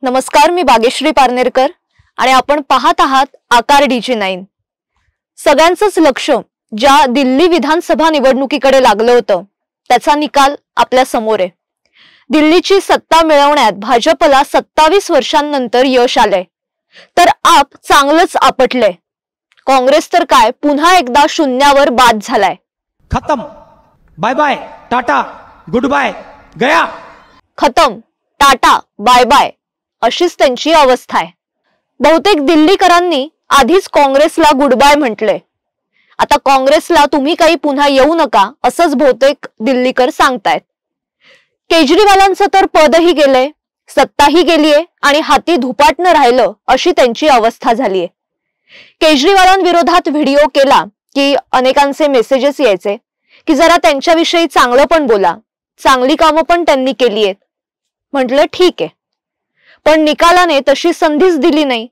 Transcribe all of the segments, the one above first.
नमस्कार, मी बागेश्री पारनेरकर आणि आपण पाहत आहात आकार DG9। सगळ्यांचंच लक्ष ज्या दिल्ली विधानसभा निवडणुकीकडे लागलं होतं त्याचा निकाल आपल्या समोर आहे। दिल्लीची सत्ता मिळवण्यात भाजपला 27 वर्षांनंतर यश आलंय, तर आप चांगलंच आपटलंय। काँग्रेस तर काय पुन्हा एकदा शून्यावर बाद झालाय। खत्म, bye bye tata good bye गया। खतम, टाटा बाय बाय अशीच त्यांची अवस्था आहे। बहुतेक दिल्लीकरांनी आधीच काँग्रेसला गुड बाय म्हटलंय। आता काँग्रेसला तुम्ही काही पुन्हा येऊ नका असंच बहुतेक दिल्लीकर सांगतायत। केजरीवालांचं तर पदही गेलंय, सत्ताही गेलीये आणि हाती धुपाटणं राहिलं अशी त्यांची अवस्था झालीये। केजरीवालांविरोधात व्हिडिओ केला की अनेकांचे मेसेजेस यायचे की जरा त्यांच्याविषयी चांगलं पण बोला, चांगली कामं पण त्यांनी केली आहेत। म्हटलं ठीक आहे, पण निकालाने तशी संधीच दिली नाही।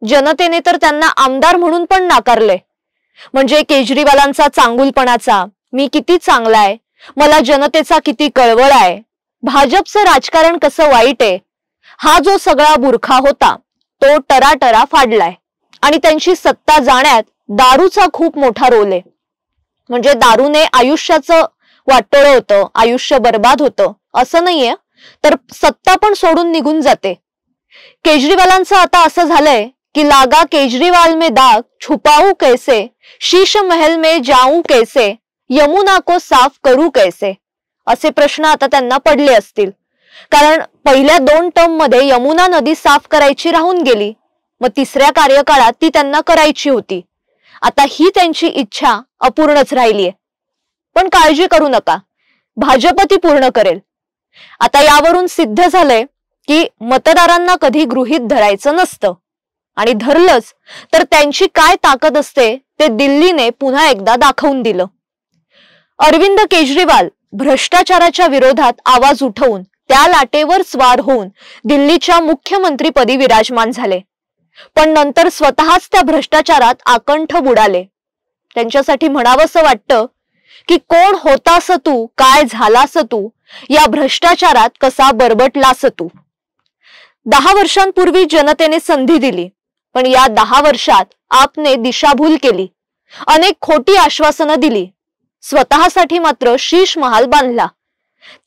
जनतेने तर त्यांना आमदार म्हणून पण नाकारले। म्हणजे केजरीवालांचा चांगुलपणाचा मी किती चांगला आहे, मला जनतेचा किती कळवळ आहे, भाजपचं राजकारण कसं वाईट आहे, हा जो सगळा बुरखा होता तो टराटरा फाडलाय। आणि त्यांची सत्ता जाण्यात दारूचा खूप मोठा रोल आहे। म्हणजे दारूने आयुष्याचं वाटोळं होतं, आयुष्य बर्बाद होतं असं नाहीये, तर सत्ता पण सोडून निघून जाते। केजरीवालांचं आता असं झालंय की लागा केजरीवाल में दाग छुपाऊं कैसे, शीश महल में जाऊं कैसे, यमुना को साफ करू कैसे असे प्रश्न आता त्यांना पडले असतील। कारण पहिल्या 2 टर्म मध्ये यमुना नदी साफ करायची राहून गेली, मग तिसऱ्या कार्यकाळात ती त्यांना करायची होती। आता ही त्यांची इच्छा अपूर्णच राहिलीये। पण काळजी करू नका, भाजप ती पूर्ण करेल। आता यावरून सिद्ध झालंय की मतदारांना कधी गृहीत धरायचं नसतं, आणि धरलंच तर त्यांची काय ताकद असते ते दिल्लीने पुन्हा एकदा दाखवून दिलं। अरविंद केजरीवाल भ्रष्टाचाराच्या विरोधात आवाज उठवून त्या लाटेवर स्वार होऊन दिल्लीच्या मुख्यमंत्रीपदी विराजमान झाले, पण नंतर स्वतःच त्या भ्रष्टाचारात आकंठ बुडाले। त्यांच्यासाठी म्हणावंसं वाटतं की कोण होतास तू, काय झालास तू, या भ्रष्टाचारात कसा बरबटलास तू। 10 वर्षांपूर्वी जनतेने संधी दिली, पण या 10 वर्षात आपने दिशाभूल केली, अनेक खोटी आश्वासनं दिली, स्वतःसाठी मात्र शीश महाल बांधला।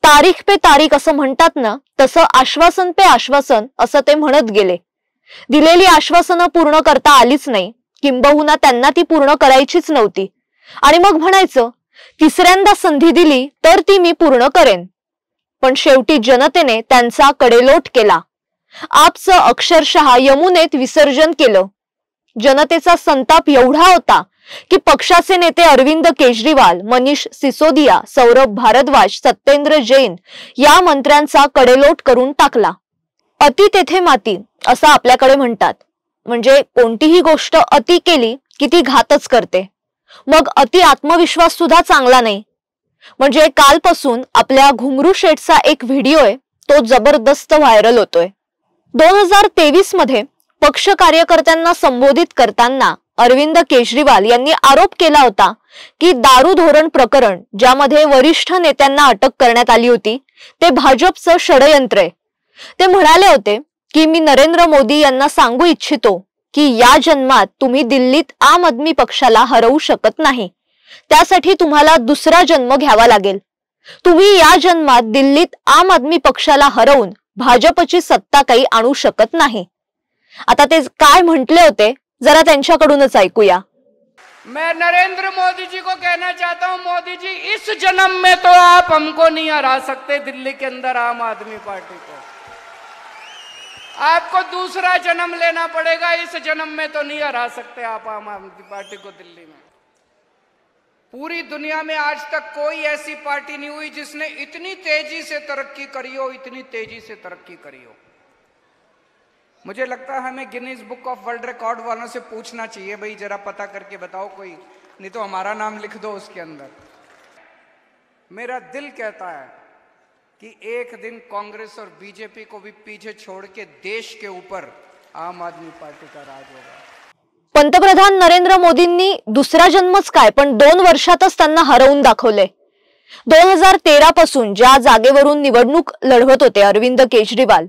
तारीख पे तारीख असं म्हणतात ना, तसं आश्वासन पे आश्वासन असं ते म्हणत गेले। दिलेली आश्वासनं पूर्ण करता आलीच नाही, किंबहुना त्यांना ती पूर्ण करायचीच नव्हती, आणि मग म्हणायचं तिसऱ्यांदा संधी दिली तर ती मी पूर्ण करेन। पण शेवटी जनतेने त्यांचा कडेलोट केला, आपचं अक्षरशः यमुनेत विसर्जन केलं। जनतेचा संताप एवढा होता की पक्षाचे नेते अरविंद केजरीवाल, मनीष सिसोदिया, सौरभ भारद्वाज, सत्येंद्र जैन या मंत्र्यांचा कडेलोट करून टाकला। अति तेथे माती असं आपल्याकडे म्हणतात, म्हणजे कोणतीही गोष्ट अति केली की ती घातच करते। मग अति आत्मविश्वास सुद्धा चांगला नाही। म्हणजे कालपासून आपल्या घुंगरू शेठचा एक व्हिडिओ आहे, तो जबरदस्त व्हायरल होतोय। 2023 मध्ये पक्ष कार्यकर्त्यांना संबोधित करताना अरविंद केजरीवाल यांनी आरोप केला होता की दारू धोरण प्रकरण, ज्यामध्ये वरिष्ठ नेत्यांना अटक करण्यात आली होती, ते भाजपचं षडयंत्र आहे। ते म्हणाले होते की मी नरेंद्र मोदी यांना सांगू इच्छितो की या जन्मात तुम्ही दिल्लीत आम आदमी पक्षाला हरवू शकत नाही, त्यासाठी तुम्हाला दुसरा जन्म घ्यावा लागेल। तुम्ही या जन्मात दिल्लीत आम आदमी पक्षाला हरवून भाजपची सत्ता काही आणू शकत नाही। आता ते काय म्हटले होते जरा त्यांच्याकडूनच ऐकूया। मैं नरेंद्र मोदी जी को कहना चाहता हूं, मोदी जी इस जन्म में तो आप हमको नहीं हरा सकते दिल्ली के अंदर आम आदमी पार्टी को, आपको दूसरा जन्म लेना पड़ेगा। इस जन्म में तो नहीं हरा सकते आप आम आदमी पार्टी को दिल्ली में। पूरी दुनिया में आज तक कोई ऐसी पार्टी नहीं हुई जिसने इतनी तेजी से तरक्की करी हो, इतनी तेजी से तरक्की करी हो। मुझे लगता है हमें Guinness Book of World Record वालों से पूछना चाहिए, भाई जरा पता करके बताओ कोई, नहीं तो हमारा नाम लिख दो उसके अंदर। मेरा दिल कहता है कि एक दिन कांग्रेस और बीजेपी को भी पीछे छोड़ के देश के ऊपर आम आदमी पार्टी का राज होगा। पंतप्रधान नरेंद्र मोदींनी दुसरा जन्मच काय पण 2 वर्षातच त्यांना हरवून दाखवले। 2013 पासून ज्या जागेवरून निवडणूक लढवत होते अरविंद केजरीवाल,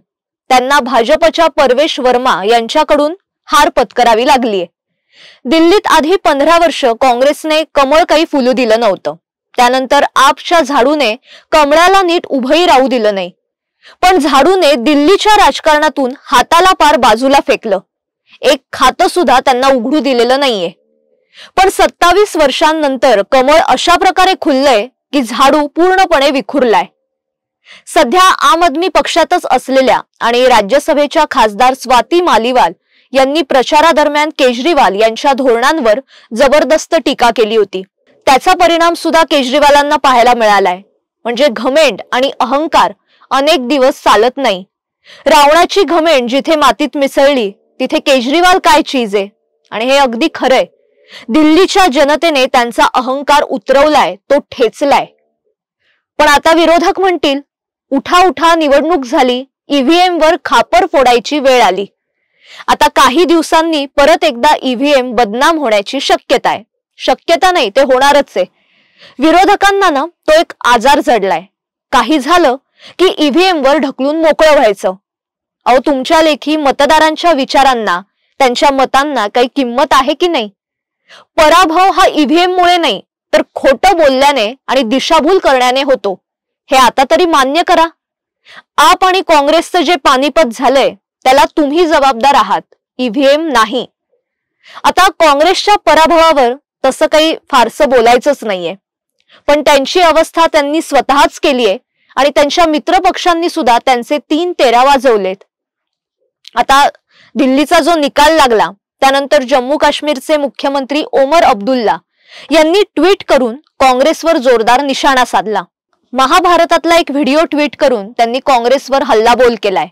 त्यांना भाजपच्या परवेश वर्मा यांच्याकडून हार पत्करावी लागलीये। दिल्लीत आधी 15 वर्ष काँग्रेसने कमळ काही फुलू दिलं नव्हतं। त्यानंतर आपच्या झाडूने कमळाला नीट उभंही राहू दिलं नाही। पण झाडूने दिल्लीच्या राजकारणातून हाताला पार बाजूला फेकलं। एक खातं सुद्धा त्यांना उघडू दिलेलं नाहीये। पण 27 वर्षांनंतर कमळ अशा प्रकारे खुललंय की झाडू पूर्णपणे विखुरलाय। सध्या आम आदमी पक्षातच असलेल्या आणि राज्यसभेच्या खासदार स्वाती मालीवाल यांनी प्रचारादरम्यान केजरीवाल यांच्या धोरणांवर जबरदस्त टीका केली होती। त्याचा परिणाम सुद्धा केजरीवालांना पाहायला मिळालाय। म्हणजे घमेंड आणि अहंकार अनेक दिवस चालत नाही। रावणाची घमेंड जिथे मातीत मिसळली तिथे केजरीवाल काय चीज आहे। आणि हे अगदी खरंय। दिल्लीच्या जनतेने त्यांचा अहंकार उतरवलाय, तो ठेचलाय। पण आता विरोधक म्हणतील उठा उठा निवडणूक झाली, ईव्हीएम वर खापर फोडायची वेळ आली। आता काही दिवसांनी परत एकदा ईव्हीएम बदनाम होण्याची शक्यता आहे। शक्यता नाही, ते होणारच आहे। विरोधकांना ना तो एक आजार जडलाय। काही झालं की ईव्हीएम वर ढकलून मोकळं व्हायचं। अहो, तुमच्या लेखी मतदारांच्या विचारांना, त्यांच्या मतांना काही किंमत आहे की नाही? पराभव हा ईव्हीएम मुळे नाही तर खोटं बोलल्याने आणि दिशाभूल करण्याने होतो, हे आता तरी मान्य करा। आप आणि काँग्रेसचं जे पानिपत झालंय त्याला तुम्ही जबाबदार आहात, ईव्हीएम नाही। आता काँग्रेसच्या पराभवावर तसं काही फारसं बोलायचंच नाहीये। पण त्यांची अवस्था त्यांनी स्वतःच केलीये आणि त्यांच्या मित्रपक्षांनी सुद्धा त्यांचे 3 तेरा वाजवलेत। आता दिल्लीचा जो निकाल लागला त्यानंतर जम्मू काश्मीरचे मुख्यमंत्री ओमर अब्दुल्ला यांनी ट्विट करून काँग्रेसवर जोरदार निशाणा साधला। महाभारतातला एक व्हिडिओ ट्विट करून त्यांनी काँग्रेसवर हल्लाबोल केलाय।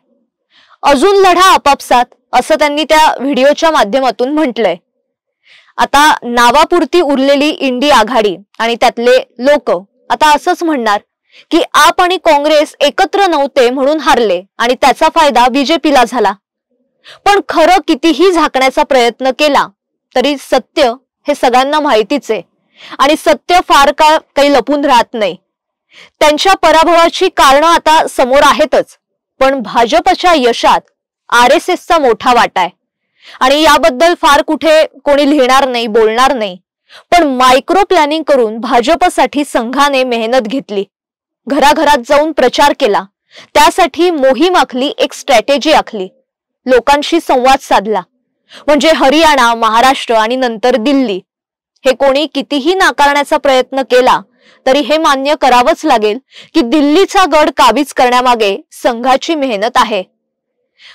अजून लढा आपापसात असं त्यांनी त्या व्हिडिओच्या माध्यमातून म्हटलंय। आता नावापुरती उरलेली इंडी आघाडी आणि त्यातले लोक आता असंच म्हणणार की आप आणि काँग्रेस एकत्र नव्हते म्हणून हारले आणि त्याचा फायदा बीजेपीला झाला। पण खरं कितीही झाकण्याचा प्रयत्न केला तरी सत्य हे सगळ्यांना माहितीच आहे आणि सत्य फार काळ काही लपून राहत नाही। त्यांच्या पराभवाची कारणं आता समोर आहेतच, पण भाजपच्या यशात आरएसएसचा मोठा वाटा आहे आणि याबद्दल फार कुठे कोणी लिहिणार नाही, बोलणार नाही। पण मायक्रो प्लॅनिंग करून भाजपसाठी संघाने मेहनत घेतली, घराघरात जाऊन प्रचार केला, त्यासाठी मोहीम आखली, एक स्ट्रॅटेजी आखली, लोकांशी संवाद साधला। म्हणजे हरियाणा, महाराष्ट्र आणि नंतर दिल्ली हे कोणी कितीही नाकारण्याचा प्रयत्न केला तरी हे मान्य करावंच लागेल की दिल्लीचा गड काबीज करण्यामागे संघाची मेहनत आहे।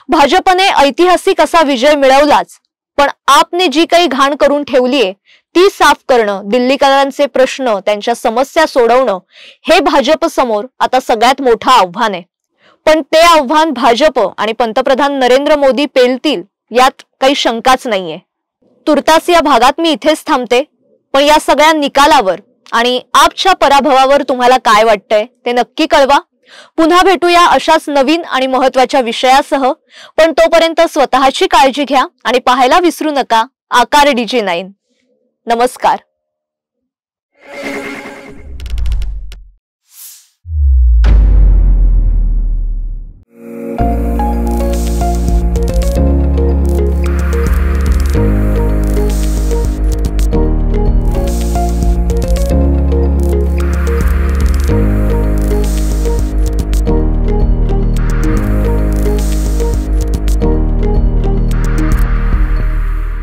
भाजपने ऐतिहासिक असा विजय मिळवलाच, पण आपने जी काही घाण करून ठेवलीये ती साफ करणं, दिल्लीकरांचे प्रश्न, त्यांच्या समस्या सोडवणं हे भाजप समोर आता सगळ्यात मोठं आव्हान आहे। पण ते आव्हान भाजप आणि पंतप्रधान नरेंद्र मोदी पेलतील यात काही शंकाच नाहीये। तुर्तास या भागात मी इथेच थांबते, पण या सगळ्या निकालावर आणि आपच्या पराभवावर तुम्हाला काय वाटतंय ते नक्की कळवा। पुन्हा भेटूया अशाच नवीन आणि महत्त्वाच्या विषयासह, पण तोपर्यंत स्वतःची काळजी घ्या आणि पाहायला विसरू नका आकार DG9। नमस्कार।